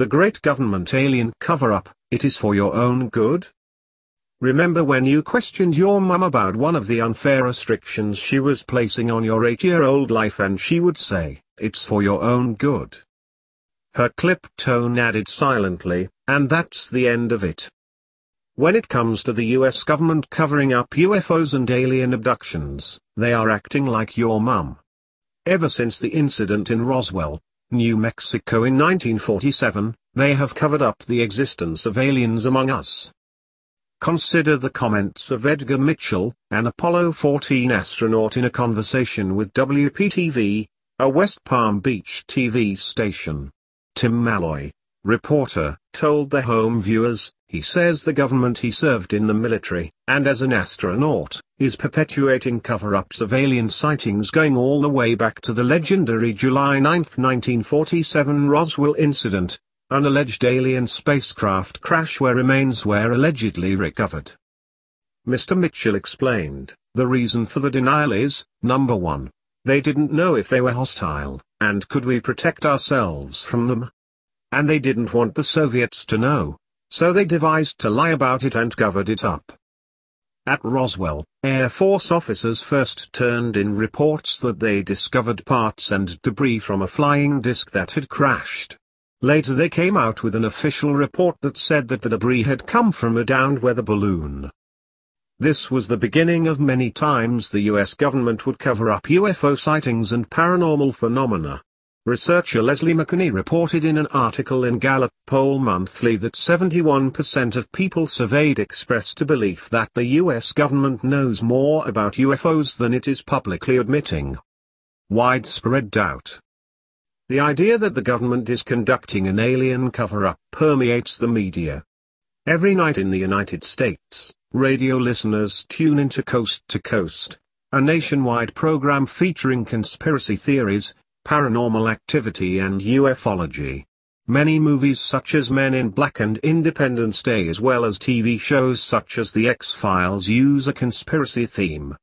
The great government alien cover-up, it is for your own good? Remember when you questioned your mum about one of the unfair restrictions she was placing on your 8-year-old life and she would say, "It's for your own good." Her clipped tone added silently, "And that's the end of it." When it comes to the US government covering up UFOs and alien abductions, they are acting like your mum. Ever since the incident in Roswell, New Mexico in 1947, they have covered up the existence of aliens among us. Consider the comments of Edgar Mitchell, an Apollo 14 astronaut in a conversation with WPTV, a West Palm Beach TV station. Tim Malloy, reporter, told the home viewers, he says the government he served in the military, and as an astronaut, is perpetuating cover-ups of alien sightings going all the way back to the legendary July 9, 1947 Roswell incident, an alleged alien spacecraft crash where remains were allegedly recovered. Mr. Mitchell explained, the reason for the denial is, number 1, they didn't know if they were hostile, and could we protect ourselves from them? And they didn't want the Soviets to know, so they devised to lie about it and covered it up. At Roswell, Air Force officers first turned in reports that they discovered parts and debris from a flying disc that had crashed. Later they came out with an official report that said that the debris had come from a downed weather balloon. This was the beginning of many times the US government would cover up UFO sightings and paranormal phenomena. Researcher Leslie McConney reported in an article in Gallup Poll Monthly that 71% of people surveyed expressed a belief that the US government knows more about UFOs than it is publicly admitting. Widespread doubt. The idea that the government is conducting an alien cover-up permeates the media. Every night in the United States, radio listeners tune into Coast to Coast, a nationwide program featuring conspiracy theories, paranormal activity and ufology. Many movies such as Men in Black and Independence Day as well as TV shows such as The X-Files use a conspiracy theme.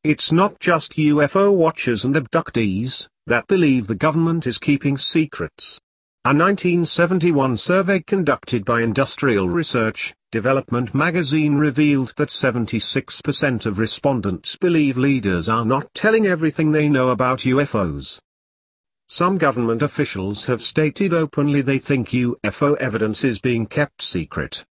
It's not just UFO watchers and abductees that believe the government is keeping secrets. A 1971 survey conducted by Industrial Research Development magazine revealed that 76% of respondents believe leaders are not telling everything they know about UFOs. Some government officials have stated openly they think UFO evidence is being kept secret.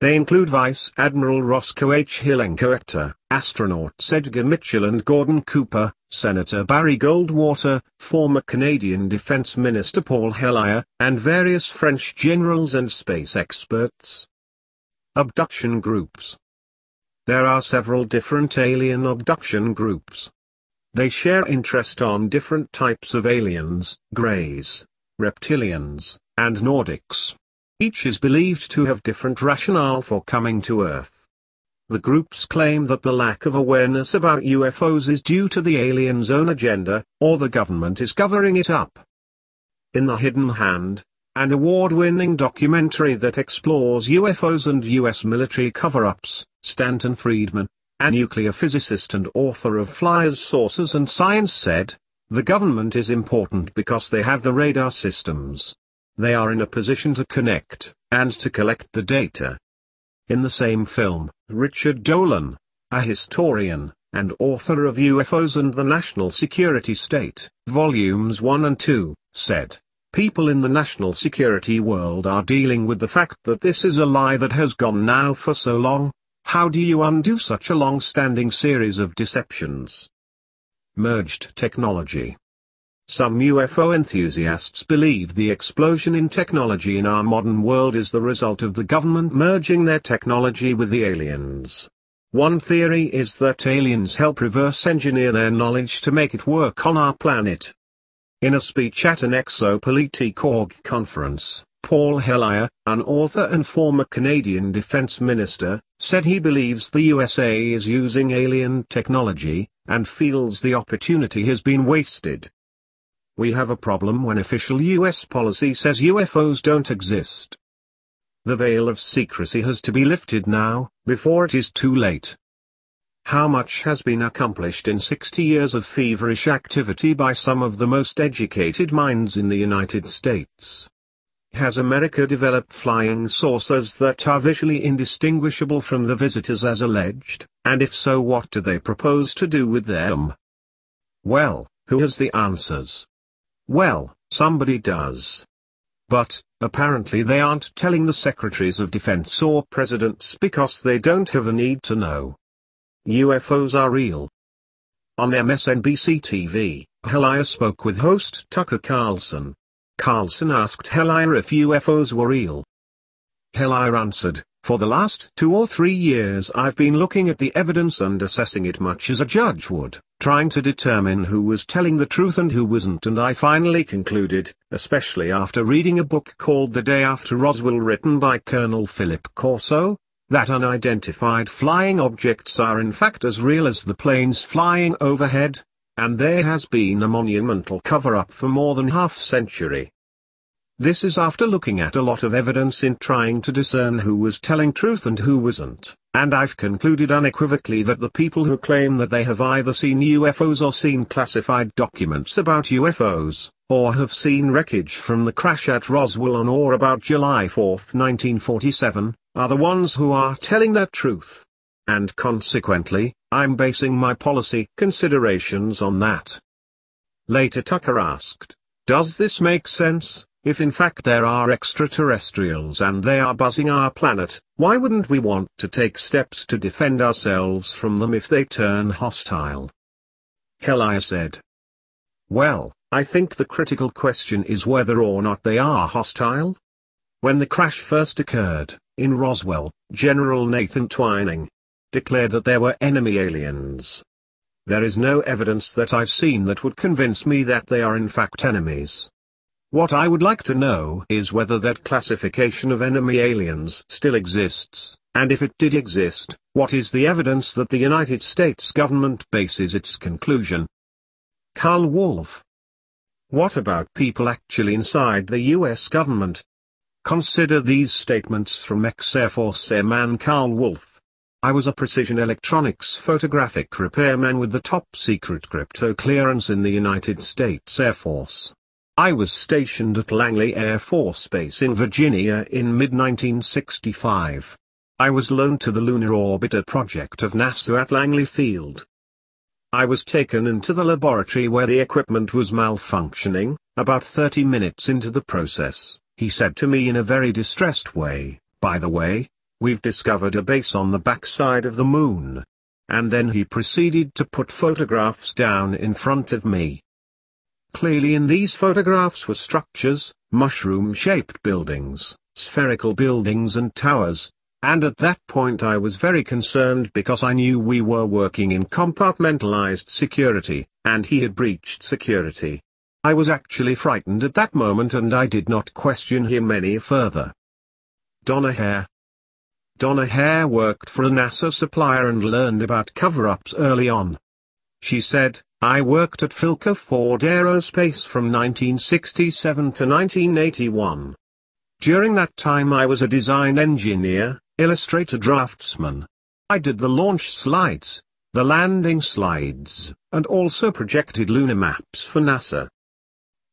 They include Vice Admiral Roscoe H. Hillenkoetter, astronauts Edgar Mitchell and Gordon Cooper, Senator Barry Goldwater, former Canadian Defense Minister Paul Hellyer, and various French generals and space experts. Abduction groups. There are several different alien abduction groups. They share interest on different types of aliens, Greys, reptilians, and Nordics. Each is believed to have different rationale for coming to Earth. The groups claim that the lack of awareness about UFOs is due to the aliens' own agenda, or the government is covering it up. In The Hidden Hand, an award-winning documentary that explores UFOs and US military cover-ups, Stanton Friedman, a nuclear physicist and author of Flyers, Saucers and Science said, "The government is important because they have the radar systems. They are in a position to connect, and to collect the data." In the same film, Richard Dolan, a historian, and author of UFOs and the National Security State, Volumes 1 and 2, said, "People in the national security world are dealing with the fact that this is a lie that has gone now for so long. How do you undo such a long-standing series of deceptions?" Merged technology. Some UFO enthusiasts believe the explosion in technology in our modern world is the result of the government merging their technology with the aliens. One theory is that aliens help reverse engineer their knowledge to make it work on our planet. In a speech at an Exopolitik.org conference, Paul Hellyer, an author and former Canadian Defense Minister, said he believes the USA is using alien technology, and feels the opportunity has been wasted. "We have a problem when official US policy says UFOs don't exist. The veil of secrecy has to be lifted now, before it is too late." How much has been accomplished in 60 years of feverish activity by some of the most educated minds in the United States? Has America developed flying saucers that are visually indistinguishable from the visitors as alleged, and if so, what do they propose to do with them? Well, who has the answers? Well, somebody does. But, apparently they aren't telling the secretaries of defense or presidents because they don't have a need to know. UFOs are real. On MSNBC TV, Hellier spoke with host Tucker Carlson. Carlson asked Hellier if UFOs were real. Hellier answered, "For the last 2 or 3 years I've been looking at the evidence and assessing it much as a judge would, trying to determine who was telling the truth and who wasn't, and I finally concluded, especially after reading a book called The Day After Roswell written by Colonel Philip Corso, that unidentified flying objects are in fact as real as the planes flying overhead, and there has been a monumental cover-up for more than half-century. This is after looking at a lot of evidence in trying to discern who was telling truth and who wasn't, and I've concluded unequivocally that the people who claim that they have either seen UFOs or seen classified documents about UFOs, or have seen wreckage from the crash at Roswell on or about July 4, 1947, are the ones who are telling the truth. And consequently, I'm basing my policy considerations on that." Later Tucker asked, "Does this make sense? If in fact there are extraterrestrials and they are buzzing our planet, why wouldn't we want to take steps to defend ourselves from them if they turn hostile?" Hellier said, "Well, I think the critical question is whether or not they are hostile. When the crash first occurred, in Roswell, General Nathan Twining declared that there were enemy aliens. There is no evidence that I've seen that would convince me that they are in fact enemies. What I would like to know is whether that classification of enemy aliens still exists, and if it did exist, what is the evidence that the United States government bases its conclusion?" Carl Wolf: "What about people actually inside the US government? Consider these statements from ex-Air Force Airman Carl Wolf. I was a precision electronics photographic repairman with the top-secret crypto clearance in the United States Air Force. I was stationed at Langley Air Force Base in Virginia in mid-1965. I was loaned to the Lunar Orbiter project of NASA at Langley Field. I was taken into the laboratory where the equipment was malfunctioning. About 30 minutes into the process, he said to me in a very distressed way, 'By the way, we've discovered a base on the backside of the moon.' And then he proceeded to put photographs down in front of me. Clearly in these photographs were structures, mushroom-shaped buildings, spherical buildings and towers, and at that point I was very concerned because I knew we were working in compartmentalized security, and he had breached security. I was actually frightened at that moment and I did not question him any further." Donna Hare: Donna Hare worked for a NASA supplier and learned about cover-ups early on. She said, "I worked at Philco Ford Aerospace from 1967 to 1981. During that time I was a design engineer, illustrator draftsman. I did the launch slides, the landing slides, and also projected lunar maps for NASA.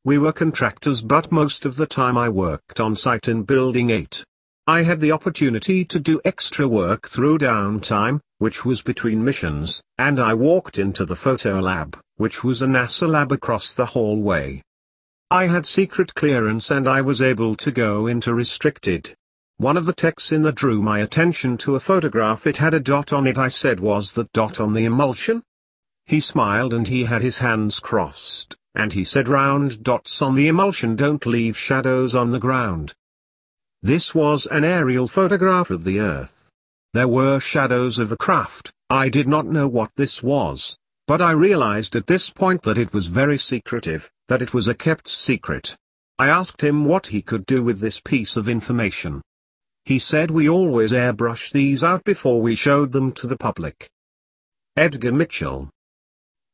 We were contractors, but most of the time I worked on site in Building 8. I had the opportunity to do extra work through downtime, which was between missions, and I walked into the photo lab, which was a NASA lab across the hallway. I had secret clearance and I was able to go into restricted. One of the techs in that drew my attention to a photograph. It had a dot on it. I said, 'Was that dot on the emulsion?' He smiled and he had his hands crossed, and he said, 'Round dots on the emulsion don't leave shadows on the ground.' This was an aerial photograph of the Earth. There were shadows of a craft. I did not know what this was, but I realized at this point that it was very secretive, that it was a kept secret. I asked him what he could do with this piece of information. He said, 'We always airbrush these out before we showed them to the public.'" Edgar Mitchell: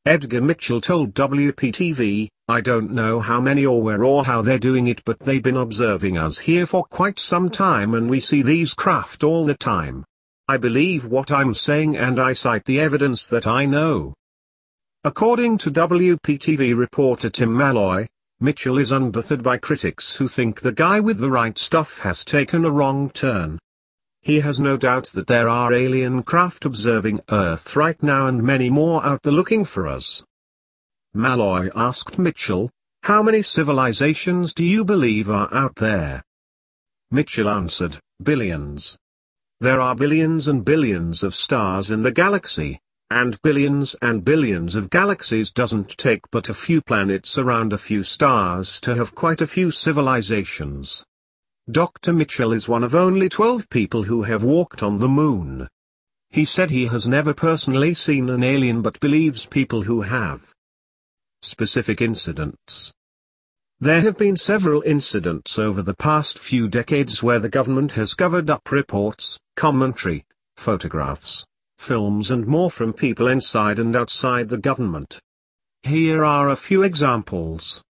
Edgar Mitchell told WPTV, "I don't know how many or where or how they're doing it, but they've been observing us here for quite some time and we see these craft all the time. I believe what I'm saying and I cite the evidence that I know." According to WPTV reporter Tim Malloy, Mitchell is unbothered by critics who think the guy with the right stuff has taken a wrong turn. He has no doubt that there are alien craft observing Earth right now and many more out there looking for us. Malloy asked Mitchell, "How many civilizations do you believe are out there?" Mitchell answered, "Billions. There are billions and billions of stars in the galaxy, and billions of galaxies doesn't take but a few planets around a few stars to have quite a few civilizations." Dr. Mitchell is one of only 12 people who have walked on the moon. He said he has never personally seen an alien but believes people who have. Specific incidents. There have been several incidents over the past few decades where the government has covered up reports, commentary, photographs, films and more from people inside and outside the government. Here are a few examples.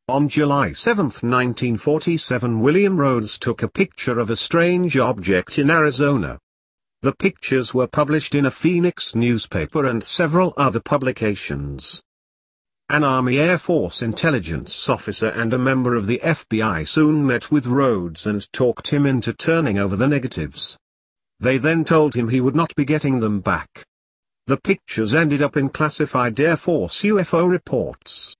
On July 7, 1947, William Rhodes took a picture of a strange object in Arizona. The pictures were published in a Phoenix newspaper and several other publications. An Army Air Force intelligence officer and a member of the FBI soon met with Rhodes and talked him into turning over the negatives. They then told him he would not be getting them back. The pictures ended up in classified Air Force UFO reports.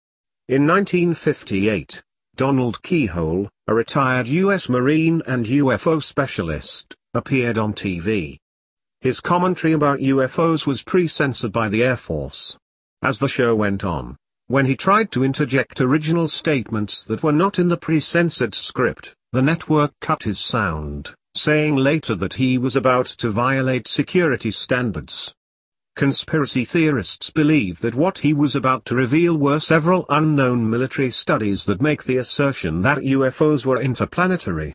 In 1958, Donald Keyhole, a retired U.S. Marine and UFO specialist, appeared on TV. His commentary about UFOs was pre-censored by the Air Force. As the show went on, when he tried to interject original statements that were not in the pre-censored script, the network cut his sound, saying later that he was about to violate security standards. Conspiracy theorists believe that what he was about to reveal were several unknown military studies that make the assertion that UFOs were interplanetary.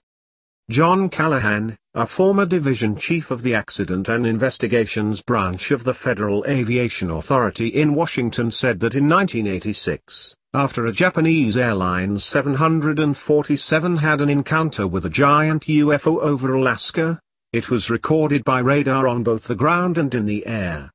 John Callahan, a former division chief of the Accident and Investigations Branch of the Federal Aviation Authority in Washington, said that in 1986, after a Japanese Airlines 747 had an encounter with a giant UFO over Alaska, it was recorded by radar on both the ground and in the air.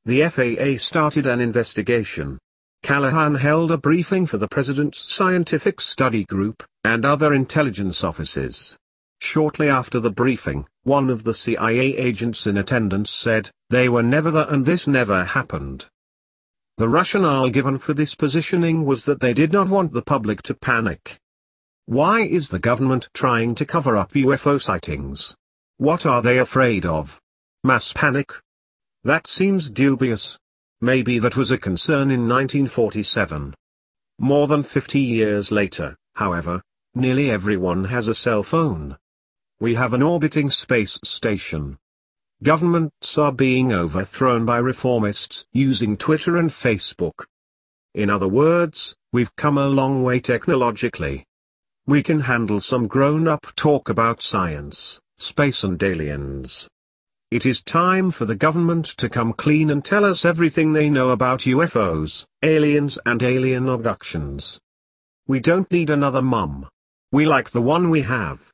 The FAA started an investigation. Callahan held a briefing for the President's Scientific Study Group, and other intelligence offices. Shortly after the briefing, one of the CIA agents in attendance said, "They were never there and this never happened." The rationale given for this positioning was that they did not want the public to panic. Why is the government trying to cover up UFO sightings? What are they afraid of? Mass panic? That seems dubious. Maybe that was a concern in 1947. More than 50 years later, however, nearly everyone has a cell phone. We have an orbiting space station. Governments are being overthrown by reformists using Twitter and Facebook. In other words, we've come a long way technologically. We can handle some grown-up talk about science, space and aliens. It is time for the government to come clean and tell us everything they know about UFOs, aliens and alien abductions. We don't need another mum. We like the one we have.